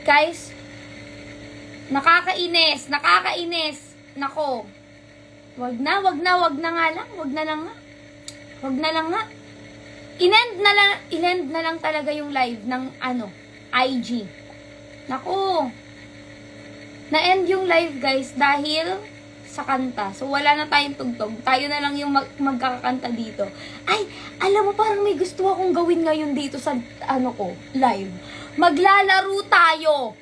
Guys, nakakainis. Nako. Wag na nga lang. Wag na lang nga. Inend na lang talaga yung live ng IG. Nako. Na-end yung live, guys, dahil sa kanta. So, wala na tayong tugtog. Tayo na lang yung magkakanta dito. Ay, alam mo, parang may gusto akong gawin ngayon dito sa, live. Maglalaro tayo.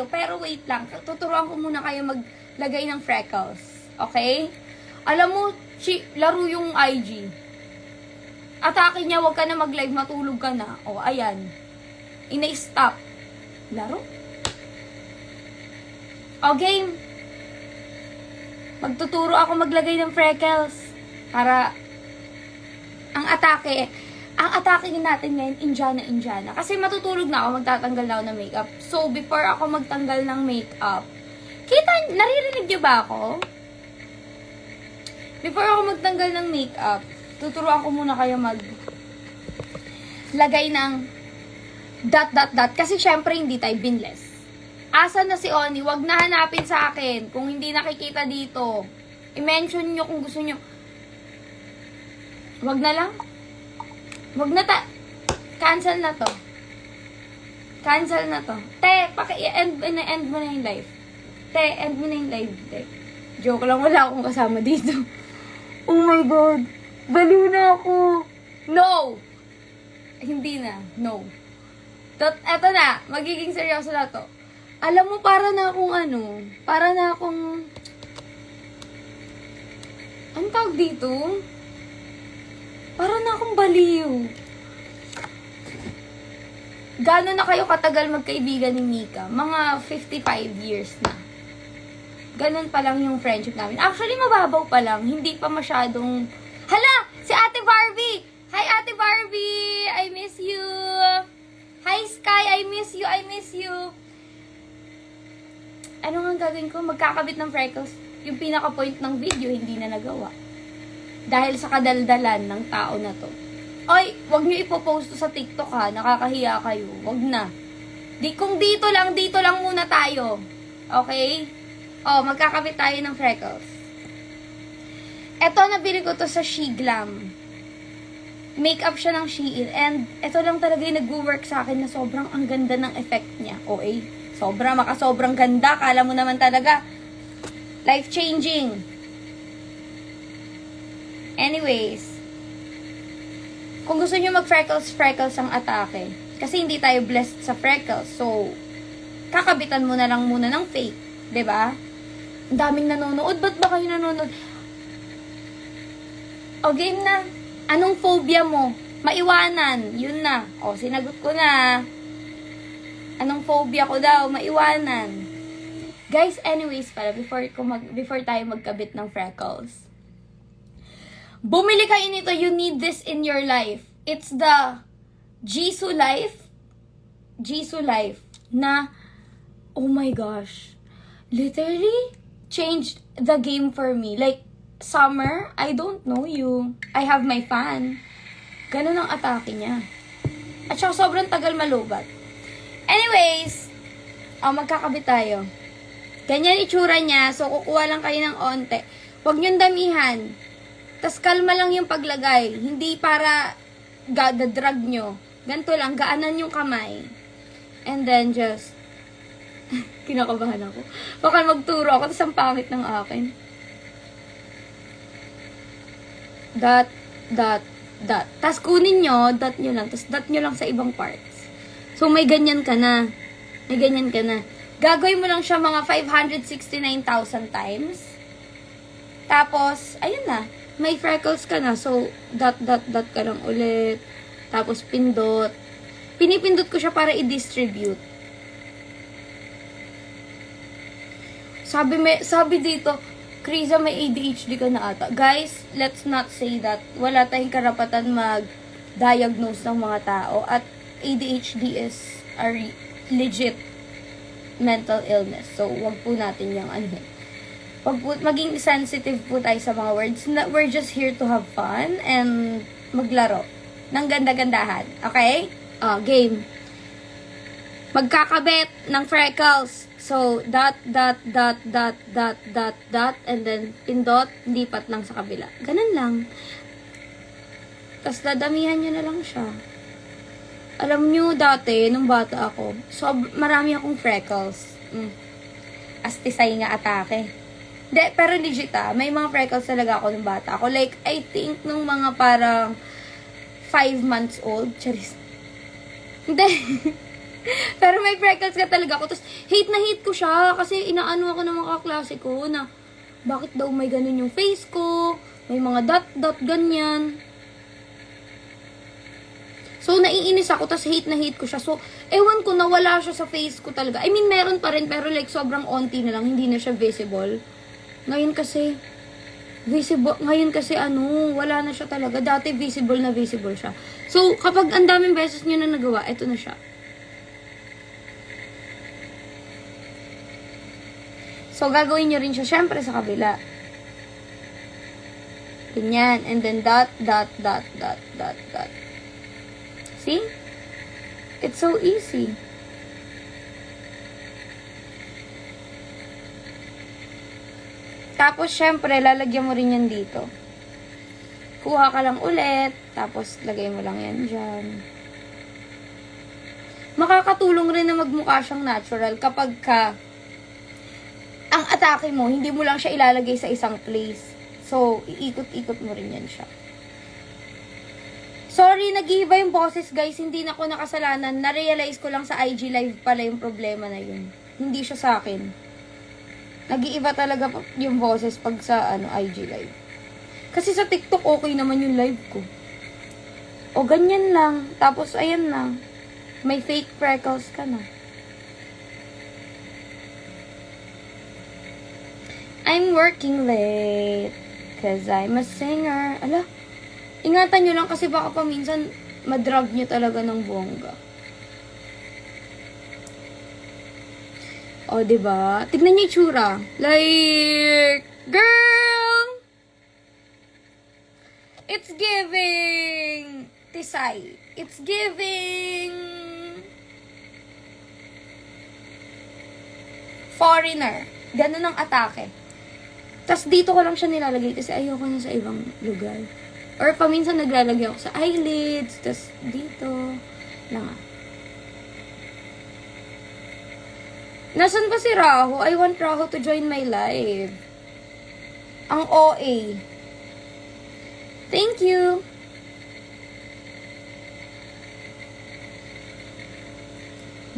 Pero wait lang. Tuturuan ko muna kayo maglagay ng freckles. Okay? Alam mo, laro yung IG. Atake niya, wag ka na mag-live, matulog ka na. O, ayan. Ina-stop. Laro? O, game. Magtuturo ako maglagay ng freckles. Para, ang atake natin ngayon, Indiana. Kasi matutulog na ako, magtatanggal na ako ng makeup. So, before ako magtanggal ng makeup, naririnig niyo ba ako? Before ako magtanggal ng makeup, tuturuan ko muna kayo lagay ng ... Kasi syempre hindi tayo binless. Asan na si Oni? Wag na hanapin sa akin. Kung hindi nakikita dito, i-mention nyo kung gusto nyo. Wag na lang. Wag na cancel na to. Te, end mo na yung live. End mo na yung live. Te. Joke lang, wala akong kasama dito. Oh my God. Baliw na ako. No! Hindi na. No. Eto na. Magiging seryoso na to. Alam mo, para na akong anong tawag dito? Para na akong baliw. Gano'n na kayo katagal magkaibigan ni Mika? Mga 55 years na. Ganun pa lang yung friendship namin. Actually, mababaw pa lang. Hindi pa masyadong... Hala! Si Ate Barbie! Hi, Ate Barbie! I miss you! Hi, Sky! I miss you! Ano nga gagawin ko? Magkakabit ng freckles. Yung pinaka-point ng video, hindi na nagawa. Dahil sa kadaldalan ng tao na to. Oy, wag niyo ipopost to sa TikTok ha. Nakakahiya kayo. Wag na. Kung dito lang muna tayo. Okay? Oh, magkakabit tayo ng freckles. Eto, nabili ko to sa Shiglam. Makeup siya ng Shein. And eto lang talaga yung nag-work sa akin na sobrang ang ganda ng effect niya. Okay? Sobrang ganda. Kala mo naman talaga. Life-changing. Anyways. Kung gusto nyo mag-freckles ang atake. Kasi hindi tayo blessed sa freckles. So, kakabitan mo na lang muna ng fake. 'Di ba? Ang daming nanonood. Ba't ba kayo nanonood? O, game na. Anong phobia mo? Maiwanan. Yun na. O, sinagot ko na. Anong phobia ko daw? Maiwanan. Guys, anyways pala, before tayo magkabit ng freckles. Bumili kayo nito. You need this in your life. It's the Jisoo Life. Na, oh my gosh. Literally changed the game for me. Like, Summer, I don't know you. I have my fan. Ganun ang atake niya. At saka sobrang tagal malubat. Anyways, magkakabit tayo. Ganyan itsura niya. So, kukuha lang kayo ng onte. Huwag niyong damihan. Tas kalma lang yung paglagay. Hindi para drag nyo. Ganito lang, gaanan yung kamay. And then just kinakabahan ako. Baka magturo ako, tas ang pangit ng akin. Dot. Tas kunin nyo, dot nyo lang. Tas dot nyo lang sa ibang parts. So, may ganyan ka na. Gagawin mo lang siya mga 569,000 times. Tapos, ayun na. May freckles ka na. So, dot ka lang ulit. Tapos, pindot. Pinipindot ko siya para i-distribute. Sabi dito, Kriza, may ADHD ka na ata. Guys, let's not say that. Wala tayong karapatan mag-diagnose ng mga tao. At ADHD is a legit mental illness. So, wag po natin yung maging sensitive po tayo sa mga words. We're just here to have fun and maglaro ng ganda-gandahan. Okay? Game. magkakabit ng freckles. So, dot, dot, dot, dot, dot, dot, dot, and then pindot, lipat lang sa kabila. Ganun lang. Tapos dadamihan nyo na lang siya. Alam nyo, dati, nung bata ako, marami akong freckles. Astisay nga atake. Hindi, pero legit may mga freckles talaga ako nung bata ako. Like, I think nung mga parang 5 months old. Charis. Hindi. Pero may freckles ka talaga ako. Tapos, hate na hate ko siya. Kasi inaano ako ng mga kaklase ko na bakit daw may ganun yung face ko. May mga dot-dot, ganyan. So, naiinis ako. Tapos, hate na hate ko siya. So, ewan ko, nawala siya sa face ko talaga. I mean, meron pa rin. Pero like, sobrang onti na lang. Hindi na siya visible. Ngayon kasi, wala na siya talaga. Dati, visible siya. So, kapag ang daming beses nyo na nagawa, eto na siya. So, gagawin nyo rin siya, syempre, sa kabila. Ganyan. And then, dot, dot, dot, dot, dot, dot. See? It's so easy. Tapos, syempre, lalagyan mo rin yan dito. Kuha ka lang ulit. Tapos, lagay mo lang yan dyan. Makakatulong rin na magmukha siyang natural kapag ang atake mo, hindi mo lang siya ilalagay sa isang place. So, iikot-ikot mo rin yan siya. Sorry, nag-iiba yung boses, guys. Hindi na ako nakasalanan. Na-realize ko lang sa IG live pala yung problema na yun. Hindi siya sa akin. Nag-iiba talaga yung boses pag sa IG live. Kasi sa TikTok, okay naman yung live ko. O, ganyan lang. Tapos, ayan na. May fake freckles ka na. I'm working late because I'm a singer. Ala, ingatan nyo lang kasi baka paminsan madrag nyo talaga ng bongga. O, diba? Tignan nyo yung tsura. Like, girl! It's giving Tisay. It's giving foreigner. Ganun ang atake. Tapos dito ko lang siya nilalagay kasi ayoko na sa ibang lugar. Or paminsan naglalagay ako sa eyelids, tapos dito lang. Nasaan ba si Raho? I want Raho to join my live. Ang OA. Thank you.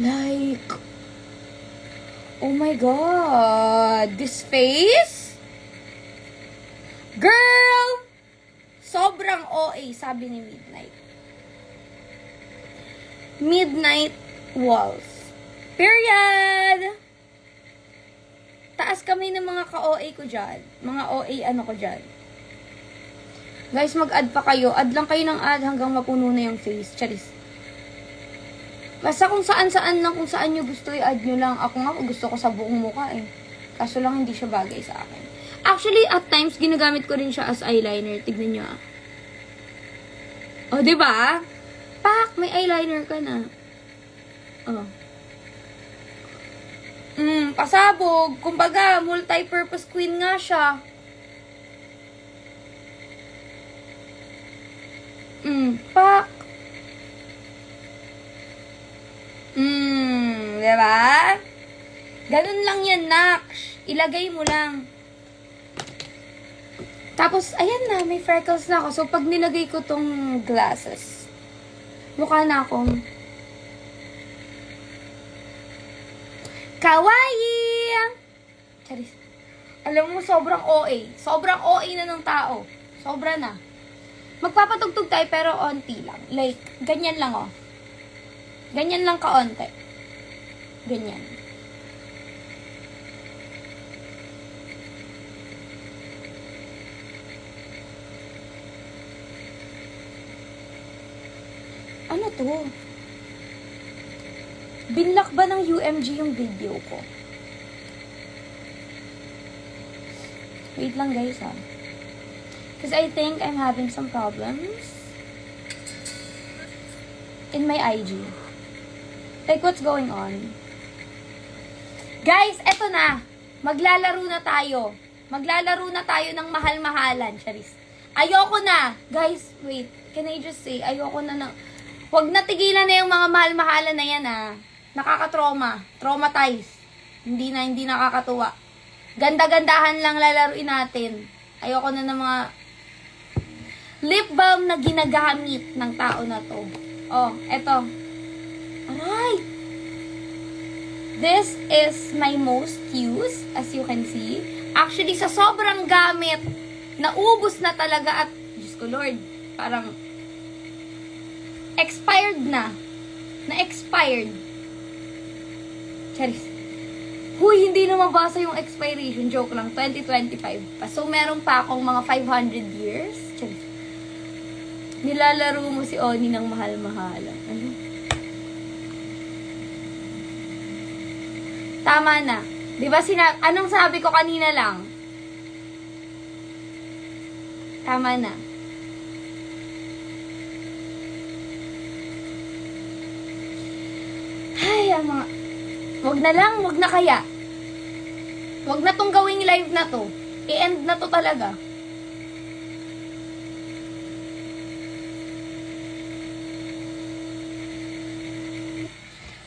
Like, oh my God, this face? Girl! Sobrang OA, sabi ni Midnight. Midnight Walls. Period! Taas kami ng mga ka-OA ko dyan. Mga OA ko dyan. Guys, mag-add pa kayo. Add lang kayo ng add hanggang mapuno na yung face. Charis. Basta kung saan-saan lang, kung saan nyo gusto i-add nyo lang. Ako nga, gusto ko sa buong mukha eh. Kaso lang hindi siya bagay sa akin. Actually, at times, ginagamit ko rin siya as eyeliner. Tignan nyo ah. O, diba? Pak! May eyeliner ka na. Oh. Pasabog. Kumbaga, multi-purpose queen nga siya. Pak! Diba? Ganun lang yan, Naksh. Ilagay mo lang. Tapos, ayan na, may freckles na ako. So, pag nilagay ko tong glasses, mukha na akong kawaii! Charis. Alam mo, sobrang OA. Sobrang OA na ng tao. Sobra na. Magpapatugtog tayo, pero onti lang. Like, ganyan lang, oh. Ganyan lang kaonte. Ganyan. Ano to? Binlock ba ng UMG yung video ko? Wait lang guys ha. Because I think I'm having some problems in my IG. Like, what's going on? Guys, eto na. Maglalaro na tayo. Maglalaro na tayo ng mahal-mahalan, Charis. Ayoko na. Guys, wait. Can I just say, ayoko na ng... Huwag na tigilan na yung mga mahal-mahalan na yan, ah. Nakaka-trauma. Traumatized. Hindi nakakatuwa. Ganda-gandahan lang lalaruin natin. Ayoko na ng mga lip balm na ginagamit ng tao na to. Oh, eto. Aray! This is my most used, as you can see. Actually, sa sobrang gamit, naubos na talaga at, Diyos ko Lord, parang expired na. Na-expired. Charis. Huy, hindi na mabasa yung expiration. Joke lang, 2025 pa. So, meron pa akong mga 500 years. Charis. Nilalaro mo si Oni ng mahal-mahalan. Ano? Tama na. Di ba anong sabi ko kanina lang? Tama na. Ay, mga... Wag na lang, wag na kaya. Wag na tong gawing live na to. I-end na to talaga.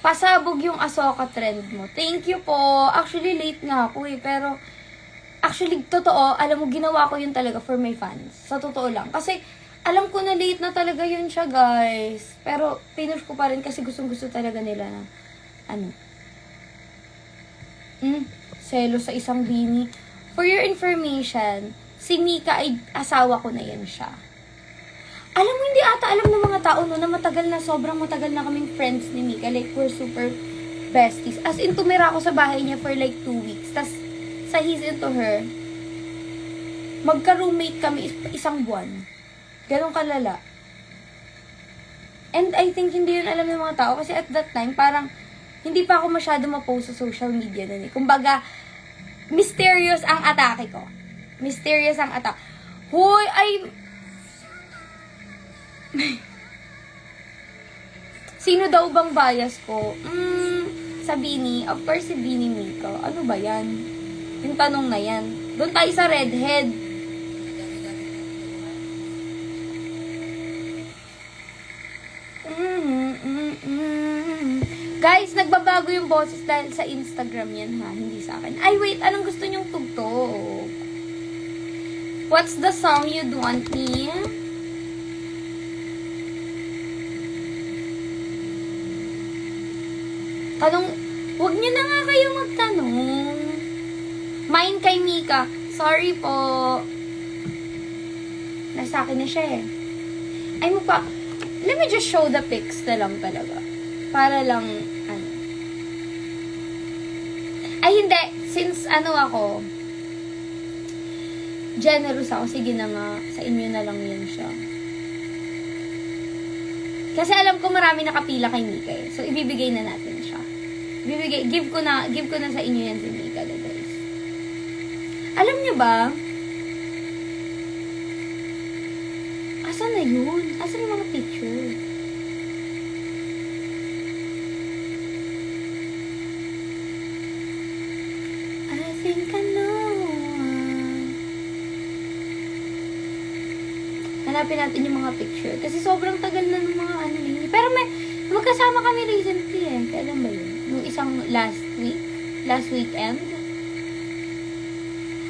Pasabog yung Ahsoka trend mo. Thank you po. Actually, late nga ako eh. Pero, actually, totoo, alam mo, ginawa ko yun talaga for my fans. Sa totoo lang. Kasi, alam ko na late na talaga yun siya, guys. Pero, pinush ko pa rin kasi gustong-gusto talaga nila na, selo sa isang bini. For your information, si Mika ay asawa ko na yan siya. Alam mo, hindi ata alam ng mga tao no, na sobrang matagal na kaming friends ni Mika. Like, we're super besties. As in, tumira ako sa bahay niya for like 2 weeks. Tas, sa He's Into Her, magka-roommate kami isang buwan. Ganun kalala. And I think hindi yun alam ng mga tao. Kasi at that time, parang, hindi pa ako masyado ma-post sa social media nun eh. Kumbaga, mysterious ang atake ko. Mysterious ang atake. Hoy, sino daw bang bias ko? Sa Bini. Of course, si Bini Mika. Ano ba yan? Yung tanong na yan. Doon tayo sa redhead. Guys, nagbabago yung boses dahil sa Instagram yan ha. Hindi sa akin. Ay, wait. Anong gusto nyong tugtog? What's the song you'd want me? Tanong, huwag niyo na nga kayo magtanong. Mine kay Mika. Sorry po. Nasa akin na siya eh. Ay mo pa, let me just show the pics na lang talaga. Para lang, Ay hindi, since ako, generous ako, sige na nga, sa inyo na lang yan siya. Kasi alam ko marami nakapila kay Mika eh. So, ibibigay na natin siya. Give ko na sa inyo yan si Mika, guys. Alam niyo ba? Asan na yun? Asan yung mga picture? I think I know. Hanapin natin yung mga picture. Kasi sobrang tagal na ng mga hindi. Pero magkasama kami recently eh. Kailan ba yun? Yung isang last weekend.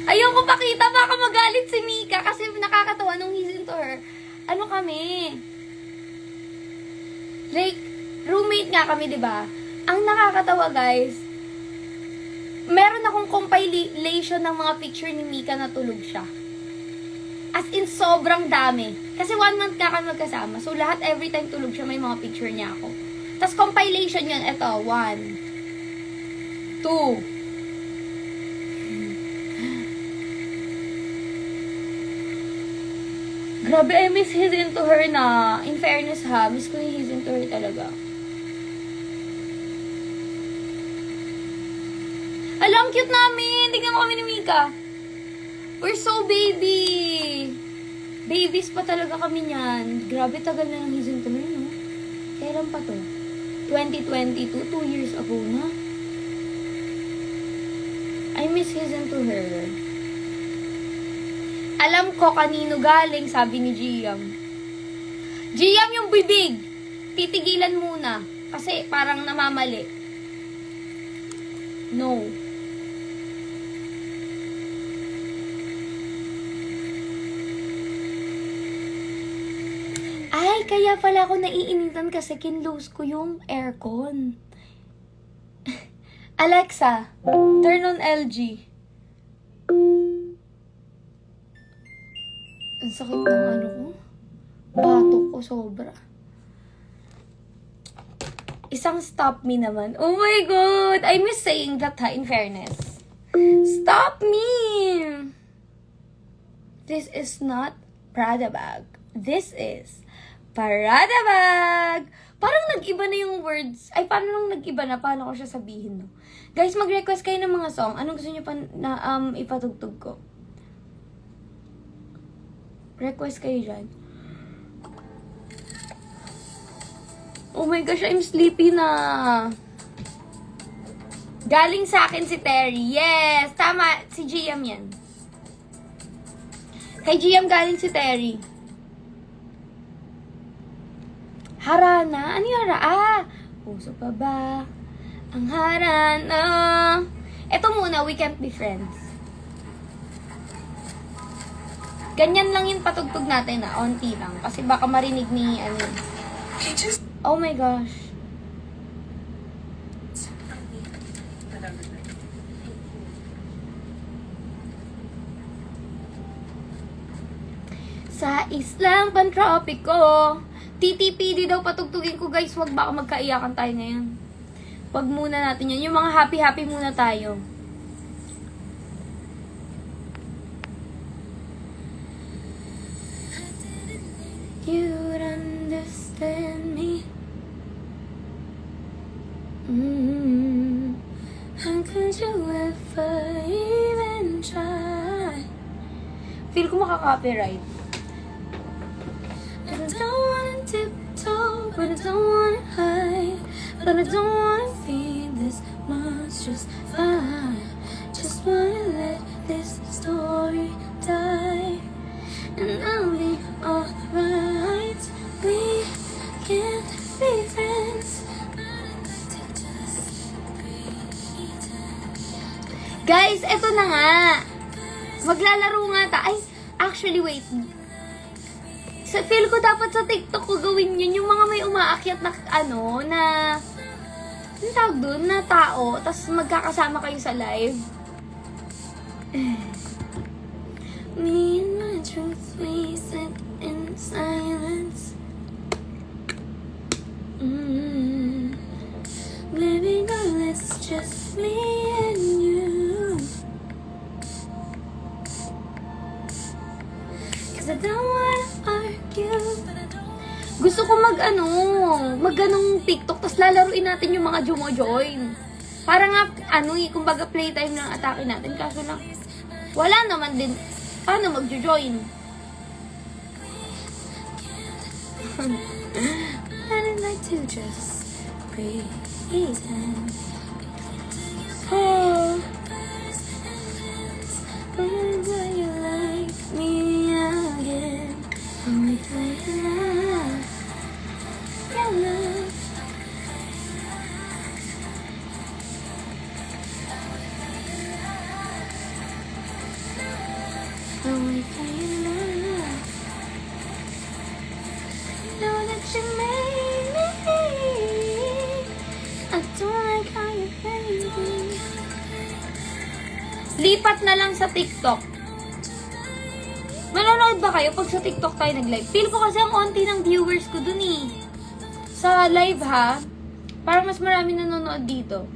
Ayoko pakita, baka magalit si Mika kasi nakakatawa nung He's Into Her. Ano kami? Like, roommate nga kami, di ba? Ang nakakatawa, guys, meron akong compilation ng mga picture ni Mika na tulog siya. As in, sobrang dami. Kasi 1 month nga kami magkasama. So, lahat, every time tulog siya, may mga picture niya ako. Tapos, compilation yun. Ito, 1, 2. Grabe, I miss He's Into Her na. In fairness ha, miss ko yung He's Into Her talaga. Alam, cute namin! Tingnan mo kami ni Mika. We're so baby! Babies pa talaga kami niyan. Grabe, tagal na ng He's Into Her, no? Kailan pa to? 2022, 2 years ago na. I miss Listen to Her. Alam ko kanino galing, sabi ni Giam. Giam, yung bibig! Titigilan muna. Kasi parang namamali. No. Ay, kaya pala ako naiinitan kasi kinlose ko yung aircon. Alexa, turn on LG. Ang sakit ng ano ko. Batok ko sobra. Isang stop me naman. Oh my God! I miss saying that ha, in fairness. Stop me! This is not Prada bag. This is Parada bag! Parang nag-iba na yung words. Ay, paano nang nag-iba na? Paano ko siya sabihin, no? Guys, mag-request kayo ng mga song. Anong gusto niyo pa na ipatugtog ko? Request kayo dyan. Oh my gosh, I'm sleepy na. Galing sa akin si Terry. Yes! Tama, si Giam yan. Kay Giam galing si Terry. Harana? Ano yung hara? Ah! Puso pa ba? Ang harana. Eto muna, We Can't Be Friends. Ganyan lang yung patugtog natin na, onti lang. Kasi baka marinig ni, ano. Oh my gosh. Sa islang pantropiko. TTPD daw patugtugin ko, guys. Wag baka magkaiyakan tayo ngayon. Wag muna natin yan. Yung mga happy-happy muna tayo. You'd understand me. How could you ever even try? Feel ko makaka-copyright. I don't wanna tiptoe, but I don't wanna hide. But I don't wanna feel this much, just fine. Just wanna let this story die. And I'll be alright. We can't be friends. Guys, eto na nga. Maglalaro nga ta. Ay, actually, wait. Sa feel ko dapat sa TikTok ko gawin yun. Yung mga may umaakyat na, ano, na, yung tawag dun, na tao. Tapos magkakasama kayo sa live. Me and my truth, we sit in silence. Baby girl, it's just me and you. 'Cause I don't wanna argue. Gusto ko mag-ganong TikTok, tas lalaruin natin yung mga jumo-join. Para nga, kumbaga playtime lang atake natin. Kaso lang, wala naman din. Paano mag-join? I'd like to just pretend. Oh, will you like me again? Only play love, your love. Only play love. Know that you made me. I don't like how you made me. Lipat na lang sa TikTok. Manonood ba kayo pag sa TikTok tayo nag-live? Feel ko kasi ang onti ng viewers ko dun eh. Sa live ha. Parang mas marami nanonood dito.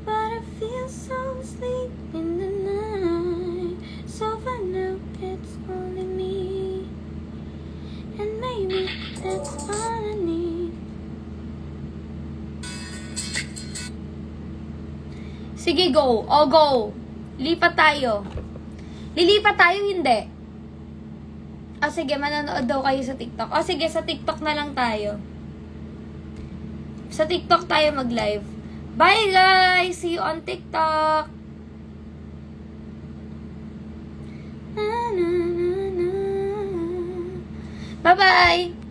But I feel so asleep in the night. So far now it's only me. And maybe that's all I need. Sige, go. O, go. Lipat tayo. Lilipat tayo, hindi. O, sige, manonood daw kayo sa TikTok. O, sige, sa TikTok na lang tayo. Sa TikTok tayo mag-live. Bye guys! See you on TikTok! Na, na, na, na. Bye-bye!